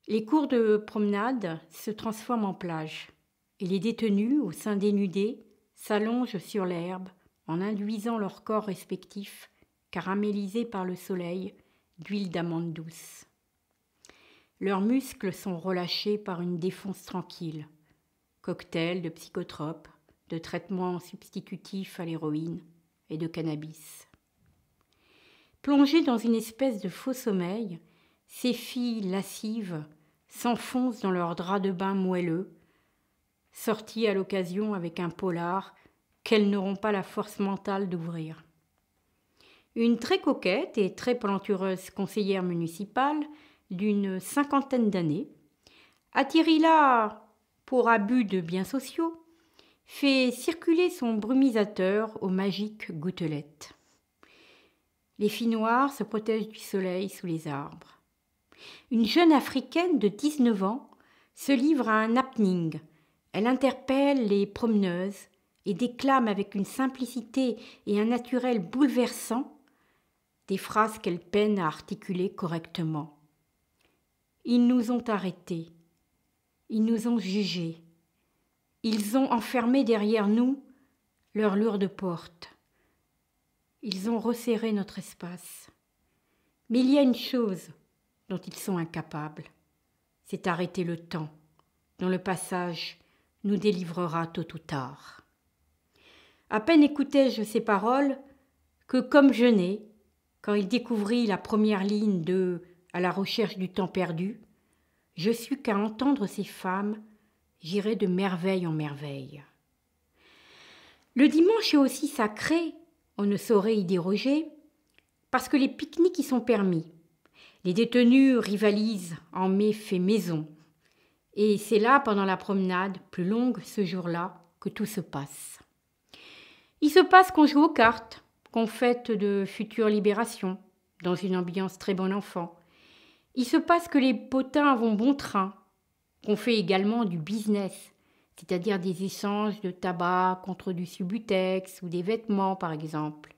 Les cours de promenade se transforment en plage et les détenus, au sein dénudés, s'allongent sur l'herbe en induisant leurs corps respectifs, caramélisés par le soleil, d'huile d'amande douce. Leurs muscles sont relâchés par une défonce tranquille, cocktail de psychotropes, de traitements substitutifs à l'héroïne et de cannabis. Plongées dans une espèce de faux sommeil, ces filles lascives s'enfoncent dans leurs draps de bain moelleux, sortis à l'occasion avec un polar qu'elles n'auront pas la force mentale d'ouvrir. Une très coquette et très plantureuse conseillère municipale d'une 50aine d'années, attirée là pour abus de biens sociaux, fait circuler son brumisateur aux magiques gouttelettes. Les filles noires se protègent du soleil sous les arbres. Une jeune africaine de 19 ans se livre à un happening. Elle interpelle les promeneuses et déclame avec une simplicité et un naturel bouleversant des phrases qu'elle peine à articuler correctement. Ils nous ont arrêtés. Ils nous ont jugés. Ils ont enfermé derrière nous leurs lourdes portes. Ils ont resserré notre espace. Mais il y a une chose dont ils sont incapables, c'est arrêter le temps, dont le passage nous délivrera tôt ou tard. À peine écoutais-je ces paroles que, comme Genet, quand il découvrit la première ligne de « À la recherche du temps perdu », je sus qu'à entendre ces femmes, j'irais de merveille en merveille. Le dimanche est aussi sacré, on ne saurait y déroger, parce que les pique-niques y sont permis. Les détenus rivalisent en mets faits maison. Et c'est là, pendant la promenade, plus longue ce jour-là, que tout se passe. Il se passe qu'on joue aux cartes, qu'on fête de futures libérations, dans une ambiance très bon enfant. Il se passe que les potins vont bon train, qu'on fait également du business, c'est-à-dire des échanges de tabac contre du subutex ou des vêtements, par exemple.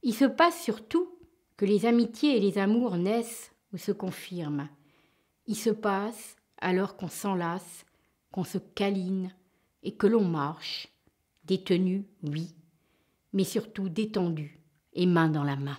Il se passe surtout que les amitiés et les amours naissent ou se confirment. Il se passe alors qu'on s'enlace, qu'on se câline et que l'on marche, détenu, oui, mais surtout détendu et main dans la main.